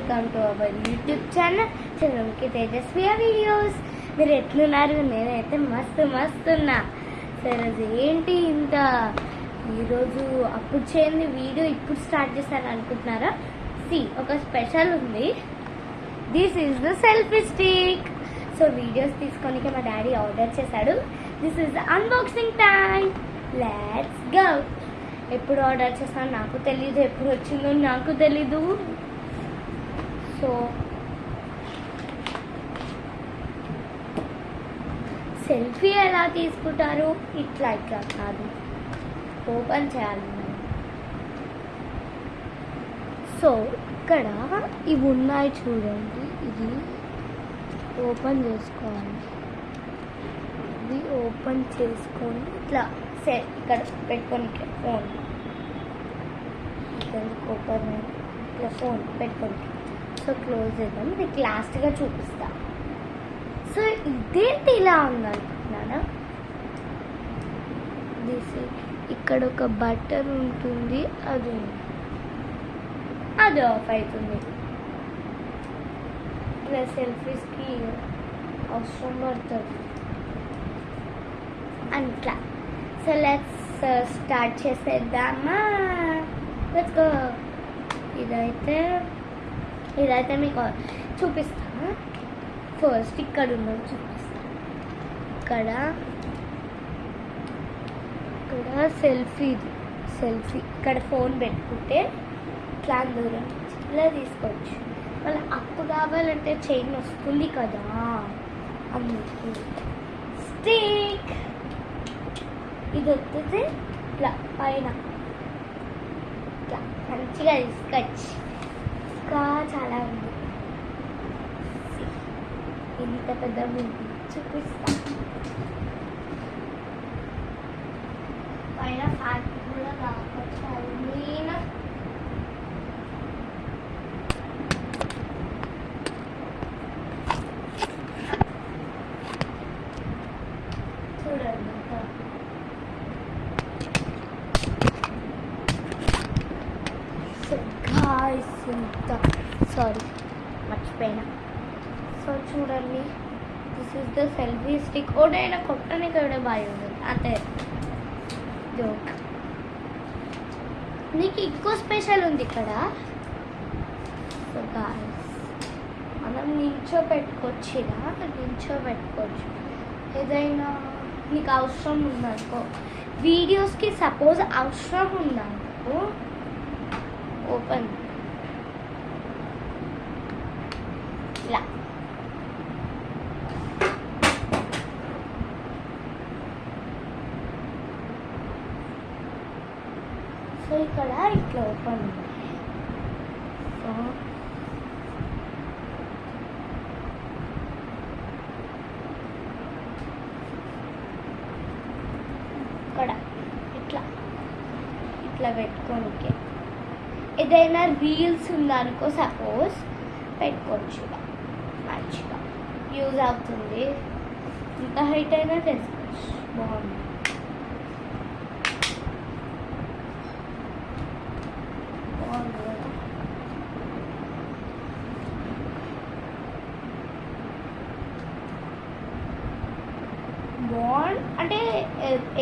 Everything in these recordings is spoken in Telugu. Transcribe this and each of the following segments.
Welcome to our YouTube channel Chandramukhi Tejaswi videos. మీరు ఎట్లున్నారు? నేనైతే మస్తు ఉన్నా. సరే, ఏంటి ఇంత ఈరోజు అప్పుడు చేయండి వీడియో ఇప్పుడు స్టార్ట్ చేశాను అనుకుంటున్నారా? ఒక స్పెషల్ ఉంది. This is the selfie stick. So videos తీసుకోనికి మా డాడీ ఆర్డర్ చేశాడు. This is the unboxing time. Let's go. ఎప్పుడు ఆర్డర్ చేస్తాను నాకు తెలీదు, ఎప్పుడు వచ్చిందో నాకు తెలీదు. సో సెల్ఫీ ఎలా తీసుకుంటారు? ఇట్లా కాదు, ఓపెన్ చేయాలి. సో ఇక్కడ ఇవి ఉన్నాయి చూడండి, ఇది ఓపెన్ చేసుకోవాలి. ఇది ఓపెన్ చేసుకొని ఇట్లా ఇక్కడ పెట్టుకొని ఫోన్ ఓపెన్ ఇట్లా ఫోన్ పెట్టుకొని సో క్లోజ్ చేద్దాం. మీకు లాస్ట్గా చూపిస్తా. సో ఇదేంటి ఇలా ఉందనుకుంటున్నానా? ఇక్కడ ఒక బటన్ ఉంటుంది, అది ఆఫ్ అవుతుంది. ఇలా సెల్ఫీస్కి అవసరం పడుతుంది అట్లా. సో లెట్స్ స్టార్ట్ చేసేద్దామా? Let's go. ఇదైతే మీకు చూపిస్తాను. ఫస్ట్ ఇక్కడ ఉన్నది చూపిస్తాను. ఇక్కడ సెల్ఫీ ఇక్కడ ఫోన్ పెట్టుకుంటే ఇట్లా దూరం ఇలా తీసుకోవచ్చు. మళ్ళీ అప్పు కావాలంటే చైన్ వస్తుంది కదా, అందుకు స్టిక్ ఇది వస్తుంది. ఇట్లా పైన ఇట్లా మంచిగా తీసుకోవచ్చు. ఇంకా చాలా ఉంది. ఇంత పెద్ద చూపిస్తా. పైన ఫ్యాన్ కూడా కావచ్చు. నేను చూడండి, సారీ మర్చిపోయినా. సో చూడండి, this is the selfie stick. ఓడైనా కొట్టడానికి కూడా బాగుంది అంతే. జోక్. నీకు ఇంకో స్పెషల్ ఉంది ఇక్కడ. సో గాయ్స్, మనం నిల్చోపెట్టుకోవచ్చు. ఏదైనా నీకు అవసరం ఉందనుకో, వీడియోస్కి సపోజ్ అవసరం ఉందనుకో, ఓపెన్ ఇలా. సో ఇక్కడ ఇట్లా ఓపెన్ ఉంది. సో ఇక్కడ ఇట్లా పెట్టుకోనికి ఏదైనా రీల్స్ ఉందనుకో సపోజ్ పెట్టుకోవచ్చు. మంచిగా యూజ్ అవుతుంది. ఇంత హైట్ అయినా తెలుసుకోవచ్చు. బాగుంది. బాండ్ అంటే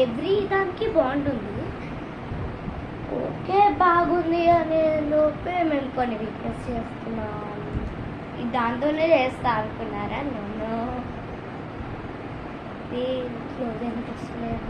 ఎవ్రీ దానికి బాండ్ ఉంది. ఓకే, బాగుంది అనే లోపే మేము కొన్ని రిక్వెస్ట్ చేస్తున్నాం. దాంతోనే చేస్తా అనుకున్నారా? నన్ను క్లోజ్ అనిపిస్తలేదు.